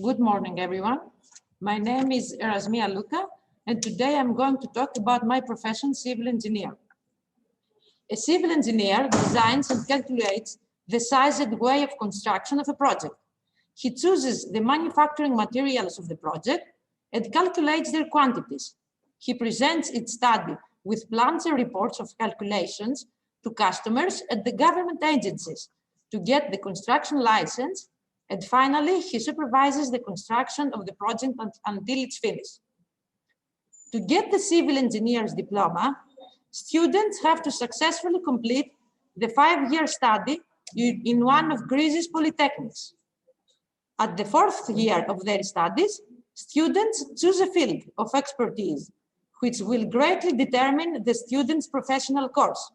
Good morning, everyone. My name is Erasmia Luka, and today I'm going to talk about my profession, civil engineer. A civil engineer designs and calculates the size and way of construction of a project. He chooses the manufacturing materials of the project and calculates their quantities. He presents its study with plans and reports of calculations to customers and the government agencies to get the construction license, and finally, he supervises the construction of the project until it's finished. To get the civil engineer's diploma, students have to successfully complete the 5-year study in one of Greece's polytechnics. At the 4th year of their studies, students choose a field of expertise, which will greatly determine the student's professional course.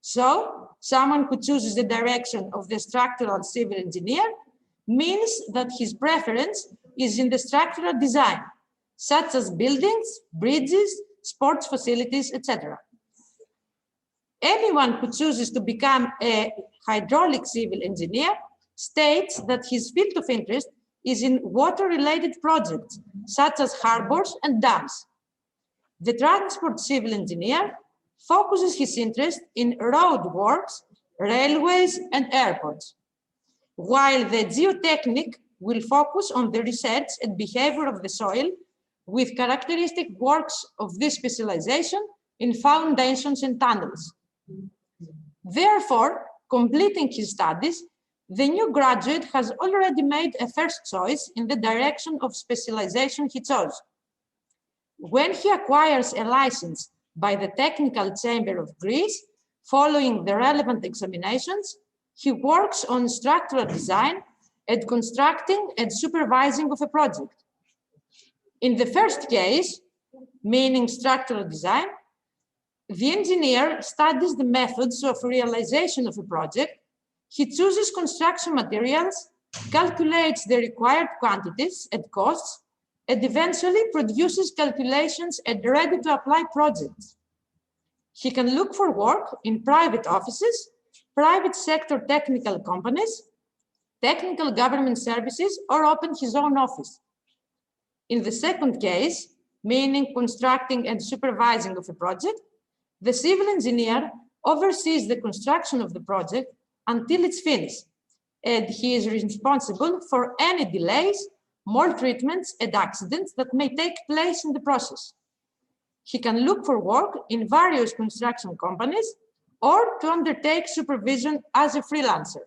So, someone who chooses the direction of the structural civil engineer means that his preference is in the structural design, such as buildings, bridges, sports facilities, etc. Anyone who chooses to become a hydraulic civil engineer states that his field of interest is in water-related projects, such as harbors and dams. The transport civil engineer focuses his interest in road works, railways, and airports, while the geotechnic will focus on the research and behavior of the soil with characteristic works of this specialization in foundations and tunnels. Therefore, completing his studies, the new graduate has already made a first choice in the direction of specialization he chose. When he acquires a license by the Technical Chamber of Greece, following the relevant examinations, he works on structural design and constructing and supervising of a project. In the first case, meaning structural design, the engineer studies the methods of realization of a project. He chooses construction materials, calculates the required quantities and costs, and eventually produces calculations and ready-to-apply projects. He can look for work in private offices, private sector technical companies, technical government services, or open his own office. In the second case, meaning constructing and supervising of a project, the civil engineer oversees the construction of the project until it's finished, and he is responsible for any delays, mold treatments, and accidents that may take place in the process. He can look for work in various construction companies or to undertake supervision as a freelancer.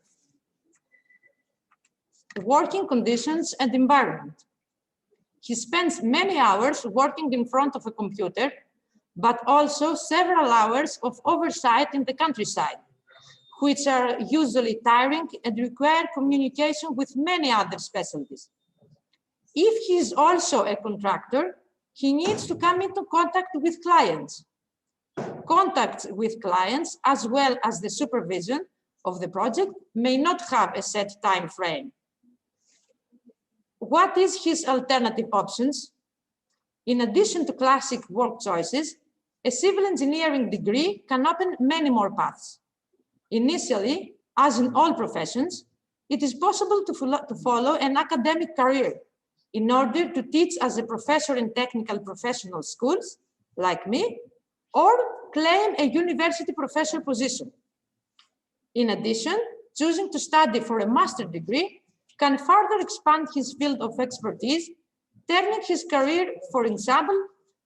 Working conditions and environment. He spends many hours working in front of a computer, but also several hours of oversight in the countryside, which are usually tiring and require communication with many other specialties. If he is also a contractor, he needs to come into contact with clients. Contact with clients, as well as the supervision of the project, may not have a set time frame. What is his alternative options? In addition to classic work choices, a civil engineering degree can open many more paths. Initially, as in all professions, it is possible to follow an academic career in order to teach as a professor in technical professional schools, like me, or claim a university professor position. In addition, choosing to study for a master's degree can further expand his field of expertise, turning his career, for example,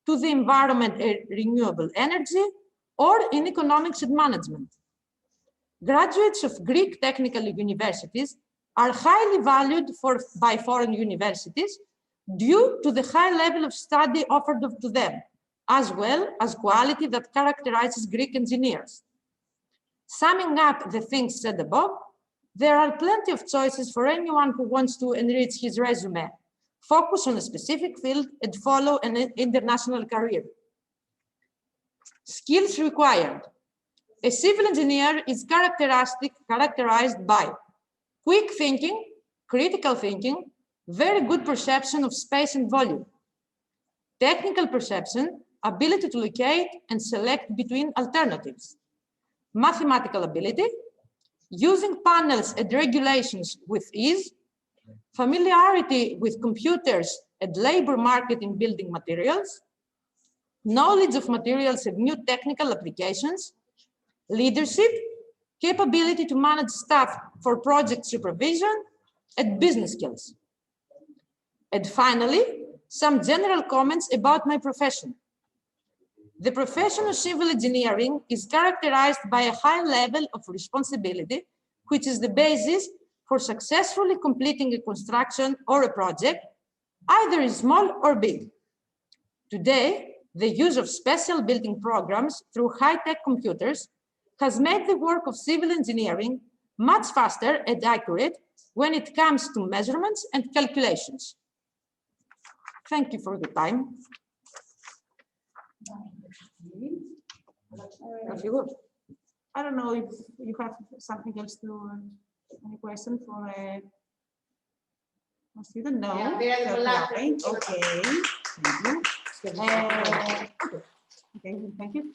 to the environment and renewable energy, or in economics and management. Graduates of Greek technical universities are highly valued by foreign universities due to the high level of study offered to them, as well as quality that characterizes Greek engineers. Summing up the things said above, there are plenty of choices for anyone who wants to enrich his resume, focus on a specific field, and follow an international career. Skills required. A civil engineer is characterized by quick thinking, critical thinking, very good perception of space and volume, technical perception, ability to locate and select between alternatives, mathematical ability, using panels and regulations with ease, familiarity with computers and labor market in building materials, knowledge of materials and new technical applications, leadership, capability to manage staff for project supervision, and business skills. And finally, some general comments about my profession. The profession of civil engineering is characterized by a high level of responsibility, which is the basis for successfully completing a construction or a project, either small or big. Today, the use of special building programs through high-tech computers has made the work of civil engineering much faster and accurate when it comes to measurements and calculations. Thank you for the time. I don't know if you have something else to, any question for a student? No. Yeah, okay. Thank you. Okay, thank you.